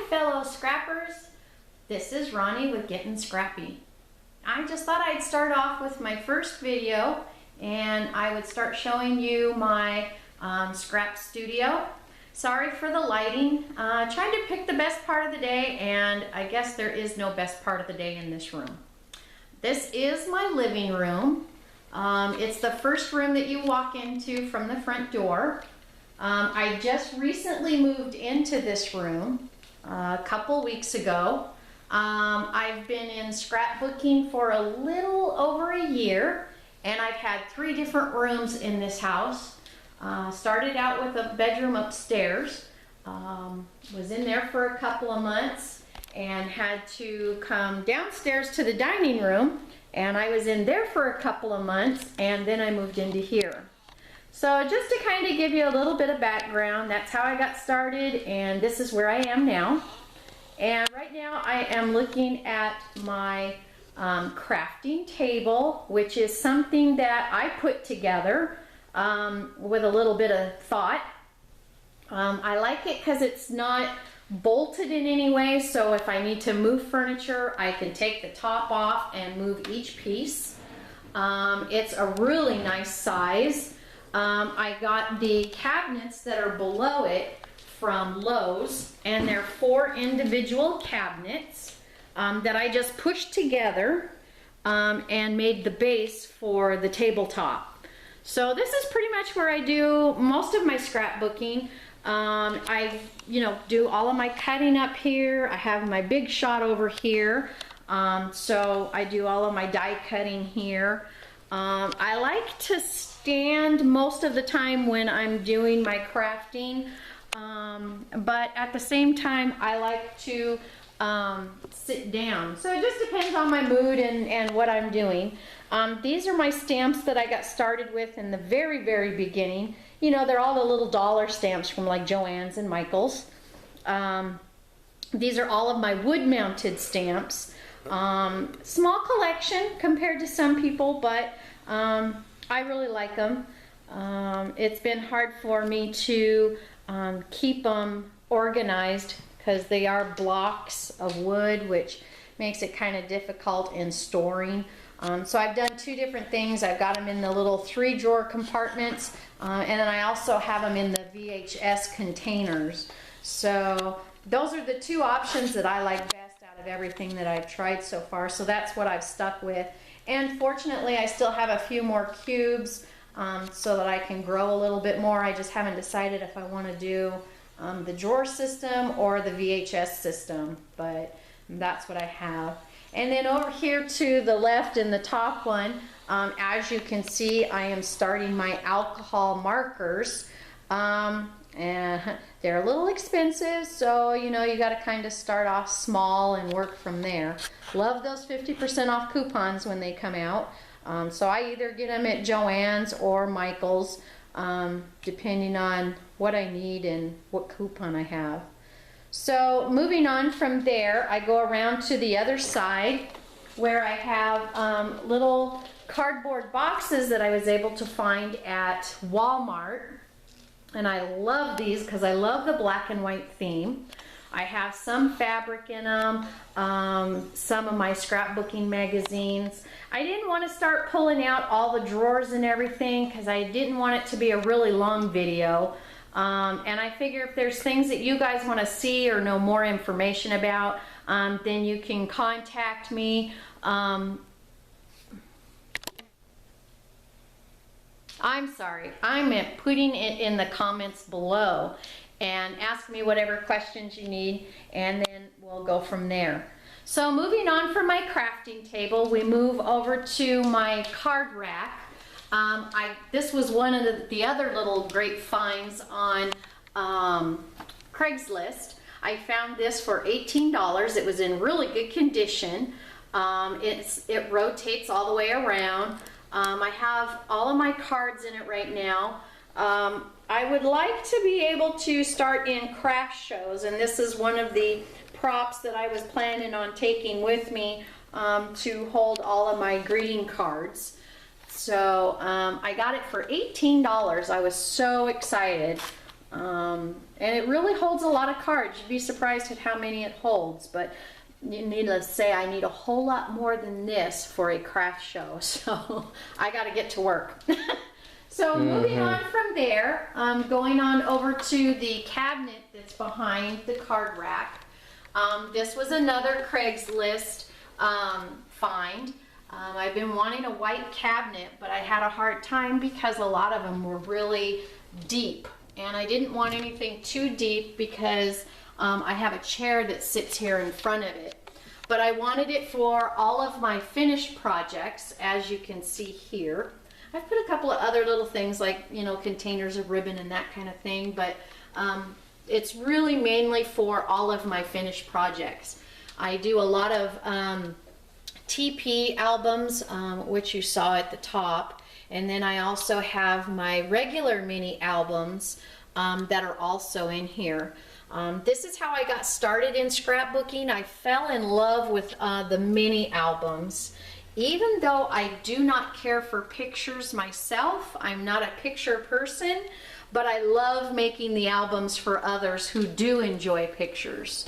fellow scrappers, this is Ronnie with Getting Scrappy. I just thought I'd start off with my first video and I would start showing you my scrap studio. Sorry for the lighting. Tried to pick the best part of the day, and I guess there is no best part of the day in this room. This is my living room. It's the first room that you walk into from the front door. I just recently moved into this room a couple weeks ago. I've been in scrapbooking for a little over a year, and I've had 3 different rooms in this house. Started out with a bedroom upstairs, was in there for a couple of months and had to come downstairs to the dining room, and I was in there for a couple of months, and then I moved into here. So just to kind of give you a little bit of background, that's how I got started, and this is where I am now. And right now I am looking at my crafting table, which is something that I put together with a little bit of thought. I like it because it's not bolted in any way, so if I need to move furniture, I can take the top off and move each piece. It's a really nice size. I got the cabinets that are below it from Lowe's, and they're 4 individual cabinets that I just pushed together and made the base for the tabletop. So this is pretty much where I do most of my scrapbooking. I do all of my cutting up here. I have my big shot over here. So I do all of my die cutting here. I like to stand most of the time when I'm doing my crafting, but at the same time I like to sit down. So it just depends on my mood and what I'm doing. These are my stamps that I got started with in the very beginning. You know, they're all the little dollar stamps from like Joann's and Michael's. These are all of my wood-mounted stamps. Small collection compared to some people, but I really like them. It's been hard for me to keep them organized because they are blocks of wood, which makes it kind of difficult in storing. So I've done 2 different things. I've got them in the little 3-drawer compartments, and then I also have them in the VHS containers. So those are the 2 options that I like best out of everything that I've tried so far. So that's what I've stuck with. And fortunately, I still have a few more cubes so that I can grow a little bit more. I just haven't decided if I want to do the drawer system or the VHS system, but that's what I have. And then over here to the left in the top one, as you can see, I am starting my alcohol markers. And they're a little expensive, so you know, you got to kind of start off small and work from there. Love those 50% off coupons when they come out. So I either get them at Joann's or Michael's, depending on what I need and what coupon I have. So moving on from there, I go around to the other side where I have little cardboard boxes that I was able to find at Walmart. And I love these because I love the black and white theme. I have some fabric in them, some of my scrapbooking magazines. I didn't want to start pulling out all the drawers and everything because I didn't want it to be a really long video. And I figure if there's things that you guys want to see or know more information about, then you can contact me. I'm sorry, I meant putting it in the comments below and ask me whatever questions you need, and then we'll go from there. So moving on from my crafting table, we move over to my card rack. This was one of the other little great finds on Craigslist. I found this for $18. It was in really good condition. It rotates all the way around. I have all of my cards in it right now. I would like to be able to start in craft shows, and this is one of the props that I was planning on taking with me to hold all of my greeting cards. So I got it for $18. I was so excited. And it really holds a lot of cards. You'd be surprised at how many it holds, but needless to say, I need a whole lot more than this for a craft show, so I got to get to work. So moving on from there, going on over to the cabinet that's behind the card rack. This was another Craigslist find. I've been wanting a white cabinet, but I had a hard time because a lot of them were really deep. And I didn't want anything too deep because I have a chair that sits here in front of it. But I wanted it for all of my finished projects, as you can see here. I've put a couple of other little things like, you know, containers of ribbon and that kind of thing, but it's really mainly for all of my finished projects. I do a lot of TP albums, which you saw at the top. And then I also have my regular mini albums that are also in here. This is how I got started in scrapbooking. I fell in love with the mini albums. Even though I do not care for pictures myself, I'm not a picture person, but I love making the albums for others who do enjoy pictures.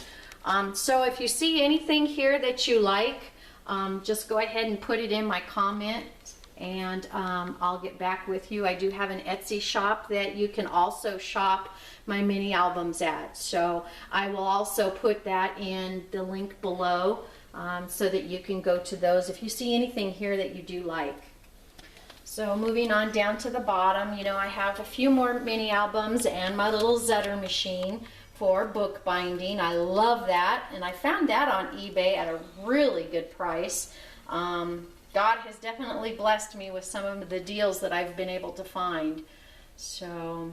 So if you see anything here that you like, just go ahead and put it in my comments, and I'll get back with you. I do have an Etsy shop that you can also shop my mini albums at. So I will also put that in the link below so that you can go to those if you see anything here that you do like. So moving on down to the bottom, you know, I have a few more mini albums and my little Zetter machine for book binding. I love that, and I found that on eBay at a really good price. God has definitely blessed me with some of the deals that I've been able to find. So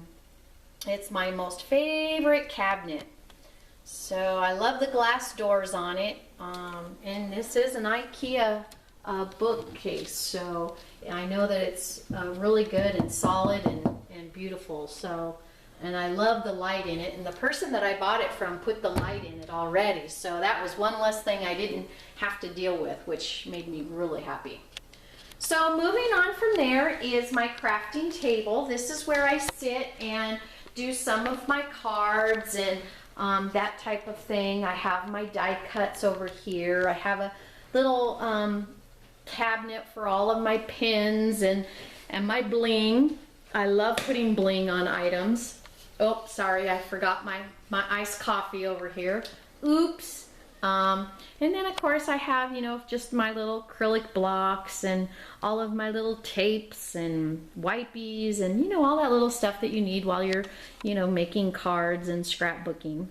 it's my most favorite cabinet. So I love the glass doors on it, and this is an IKEA bookcase, so I know that it's really good and solid and beautiful. So, and I love the light in it, and the person that I bought it from put the light in it already, so that was one less thing I didn't have to deal with, which made me really happy. So moving on from there is my crafting table. This is where I sit and do some of my cards and that type of thing. I have my die cuts over here. I have a little cabinet for all of my pins and my bling. I love putting bling on items. Oh, sorry, I forgot my iced coffee over here. Oops. And then of course I have, you know, just my little acrylic blocks and all of my little tapes and wipies and, you know, all that little stuff that you need while you're, you know, making cards and scrapbooking.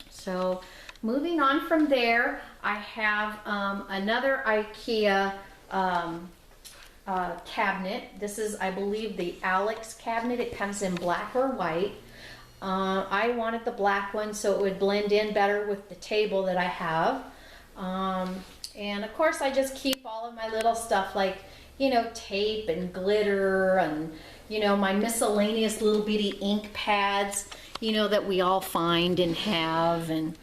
So moving on from there, I have another IKEA cabinet. This is, I believe, the Alex cabinet. It comes in black or white. I wanted the black one so it would blend in better with the table that I have. And of course I just keep all of my little stuff like, you know, tape and glitter and, you know, my miscellaneous little bitty ink pads, you know, that we all find and have, and,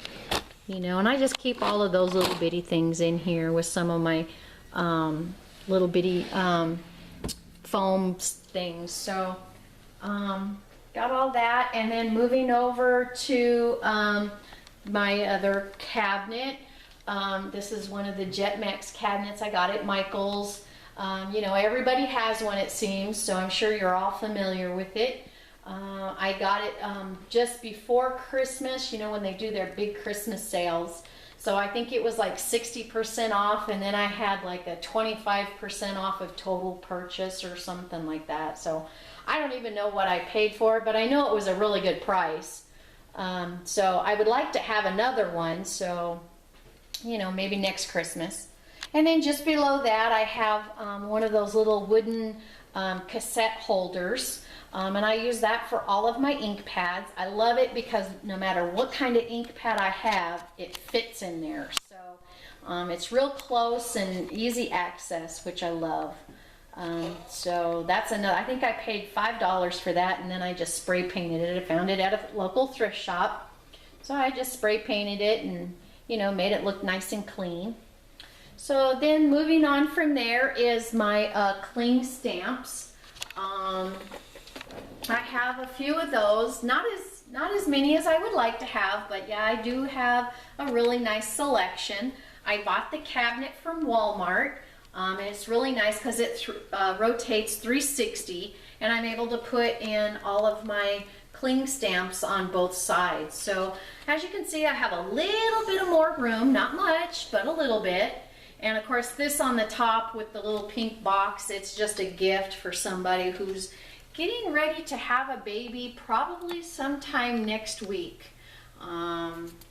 you know, and I just keep all of those little bitty things in here with some of my little bitty foam things. So, got all that, and then moving over to my other cabinet. This is one of the Jetmax cabinets I got at Michael's. You know, everybody has one, it seems, so I'm sure you're all familiar with it. I got it just before Christmas, you know, when they do their big Christmas sales. So I think it was like 60% off, and then I had like a 25% off of total purchase or something like that. So I don't even know what I paid for it, but I know it was a really good price. So I would like to have another one, so, you know, maybe next Christmas. And then just below that I have one of those little wooden cassette holders. And I use that for all of my ink pads. I love it because no matter what kind of ink pad I have, it fits in there. So it's real close and easy access, which I love. So that's another, I think I paid $5 for that, and then I just spray painted it. I found it at a local thrift shop. So I just spray painted it and, you know, made it look nice and clean. So then moving on from there is my cling stamps. I have a few of those, not as many as I would like to have, but yeah, I do have a really nice selection. I bought the cabinet from Walmart, and it's really nice because it rotates 360, and I'm able to put in all of my cling stamps on both sides. So as you can see, I have a little bit of more room, not much, but a little bit. And of course, this on the top with the little pink box, it's just a gift for somebody who's getting ready to have a baby, probably sometime next week.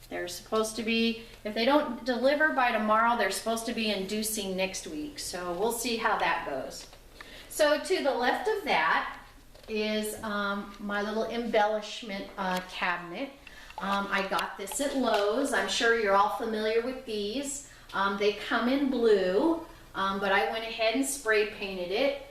They're supposed to be, if they don't deliver by tomorrow, they're supposed to be inducing next week. So we'll see how that goes. So to the left of that is my little embellishment cabinet. I got this at Lowe's. I'm sure you're all familiar with these. They come in blue, but I went ahead and spray painted it.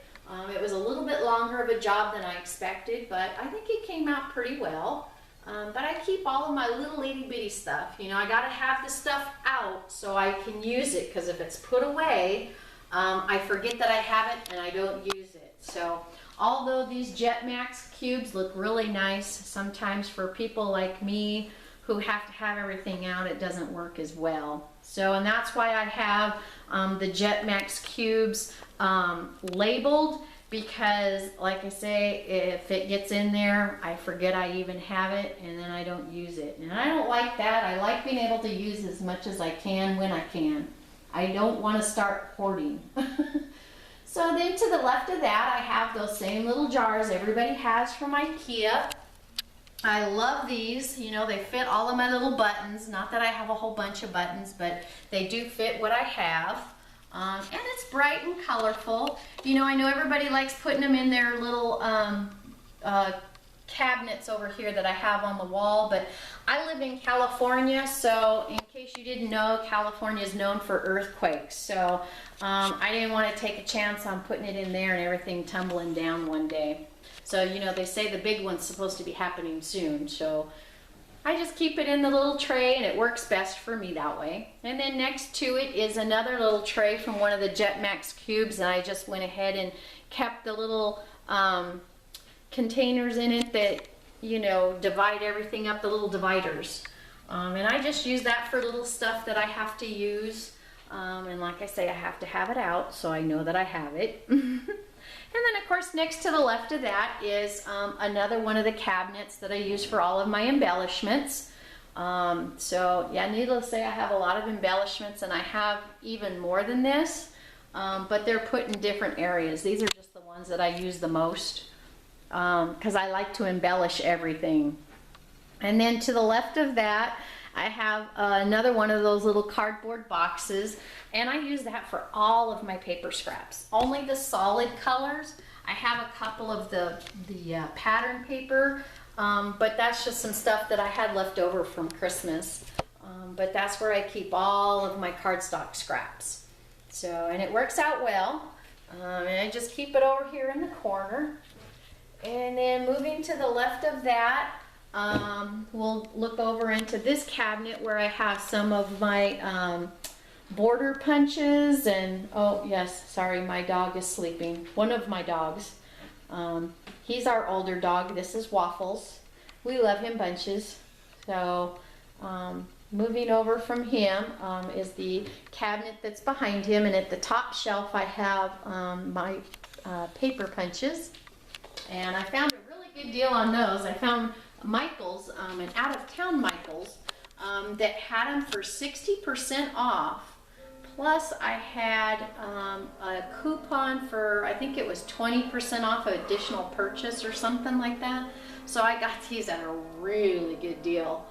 It was a little bit longer of a job than I expected, but I think it came out pretty well. But I keep all of my little itty bitty stuff. You know, I gotta have the stuff out so I can use it, because if it's put away, I forget that I have it and I don't use it. So although these Jetmax cubes look really nice, sometimes for people like me who have to have everything out, it doesn't work as well. So, and that's why I have the Jetmax cubes labeled, because like I say, if it gets in there, I forget I even have it, and then I don't use it. And I don't like that. I like being able to use as much as I can when I can. I don't want to start hoarding. So then to the left of that, I have those same little jars everybody has from IKEA. I love these. You know, they fit all of my little buttons. Not that I have a whole bunch of buttons, but they do fit what I have. And it's bright and colorful. You know, I know everybody likes putting them in their little cabinets over here that I have on the wall, but I live in California, so in case you didn't know, California is known for earthquakes. So I didn't want to take a chance on putting it in there and everything tumbling down one day. So, you know, they say the big one's supposed to be happening soon, so I just keep it in the little tray, and it works best for me that way. And then next to it is another little tray from one of the Jetmax cubes, and I just went ahead and kept the little containers in it that, you know, divide everything up, the little dividers. And I just use that for little stuff that I have to use. And like I say, I have to have it out, so I know that I have it. And then of course next to the left of that is another one of the cabinets that I use for all of my embellishments. So yeah, needless to say, I have a lot of embellishments, and I have even more than this, but they're put in different areas. These are just the ones that I use the most, because I like to embellish everything. And then to the left of that, I have another one of those little cardboard boxes, and I use that for all of my paper scraps. Only the solid colors. I have a couple of the pattern paper, but that's just some stuff that I had left over from Christmas. But that's where I keep all of my cardstock scraps. So, and it works out well. And I just keep it over here in the corner. And then moving to the left of that, we'll look over into this cabinet where I have some of my border punches, and oh yes, sorry, my dog is sleeping. One of my dogs. He's our older dog. This is Waffles. We love him bunches. So moving over from him is the cabinet that's behind him, and at the top shelf I have my paper punches, and I found a really good deal on those. I found Michaels, an out-of-town Michaels, that had them for 60% off. Plus I had a coupon for, I think it was 20% off an additional purchase or something like that. So I got these at a really good deal.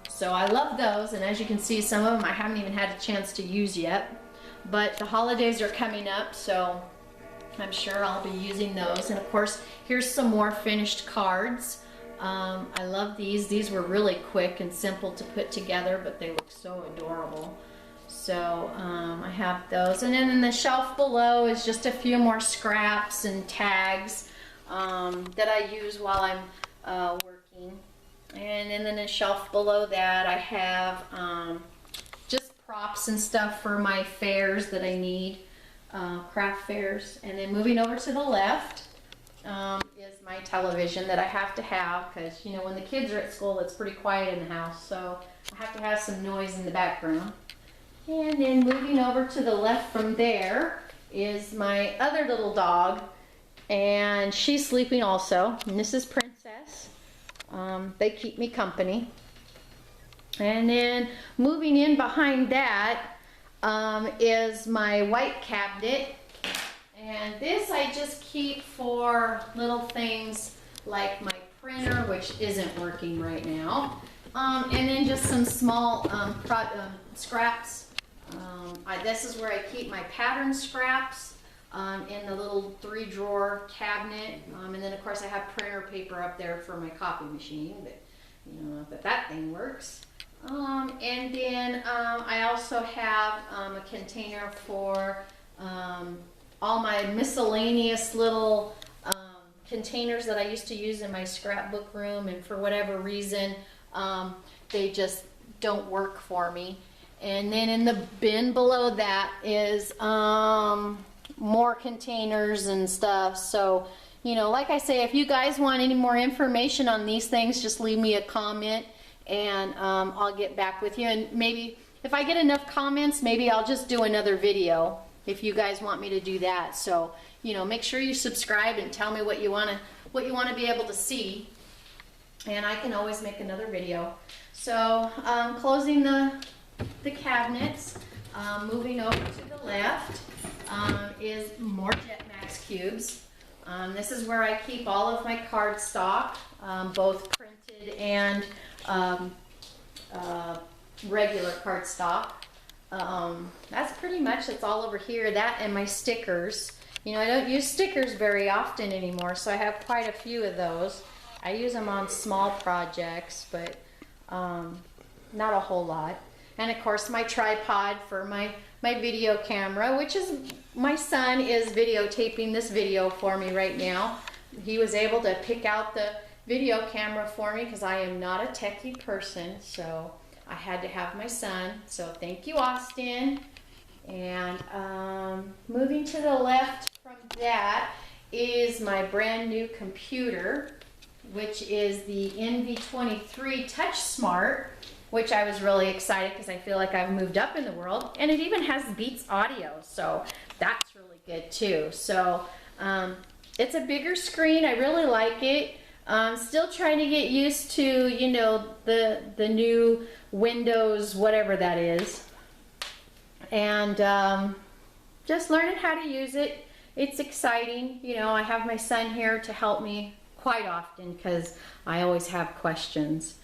So I love those, and as you can see, some of them I haven't even had a chance to use yet. But the holidays are coming up, so I'm sure I'll be using those. And of course, here's some more finished cards. I love these. These were really quick and simple to put together, but they look so adorable. So I have those. And then in the shelf below is just a few more scraps and tags that I use while I'm working. And then in the shelf below that I have just props and stuff for my fairs that I need, craft fairs. And then moving over to the left is my television that I have to have because, you know, when the kids are at school, it's pretty quiet in the house, so I have to have some noise in the background. And then moving over to the left from there is my other little dog, and she's sleeping also. And this is Princess. They keep me company. And then moving in behind that is my white cabinet. And this I just keep for little things like my printer, which isn't working right now. And then just some small scraps. This is where I keep my pattern scraps in the little 3-drawer cabinet. And then of course I have printer paper up there for my copy machine, but you know that thing works. And then I also have a container for all my miscellaneous little containers that I used to use in my scrapbook room, and for whatever reason they just don't work for me. And then in the bin below that is more containers and stuff. So, you know, like I say, if you guys want any more information on these things, just leave me a comment and I'll get back with you. And maybe if I get enough comments, maybe I'll just do another video if you guys want me to do that. So, you know, make sure you subscribe and tell me what you want to be able to see, and I can always make another video. So, closing the cabinets, moving over to the left is more Jetmax cubes. This is where I keep all of my cardstock, both printed and regular cardstock. That's pretty much, it's all over here. That and my stickers. You know, I don't use stickers very often anymore, so I have quite a few of those. I use them on small projects, but not a whole lot. And of course my tripod for my video camera, which is, my son is videotaping this video for me right now. He was able to pick out the video camera for me because I am not a techie person, so I had to have my son. So thank you, Austin. And moving to the left from that is my brand new computer, which is the NV23 Touch Smart, which I was really excited because I feel like I've moved up in the world. And it even has Beats audio, so that's really good too. So it's a bigger screen. I really like it. Still trying to get used to, you know, the new Windows, whatever that is. And just learning how to use it. It's exciting. You know, I have my son here to help me quite often because I always have questions.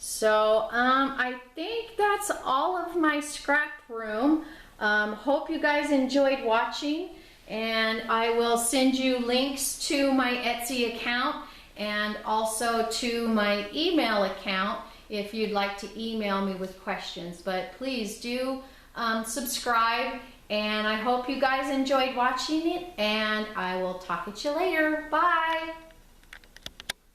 So I think that's all of my scrap room. Hope you guys enjoyed watching, and I will send you links to my Etsy account and also to my email account if you'd like to email me with questions. But please do subscribe, and I hope you guys enjoyed watching it, and I will talk at you later. Bye!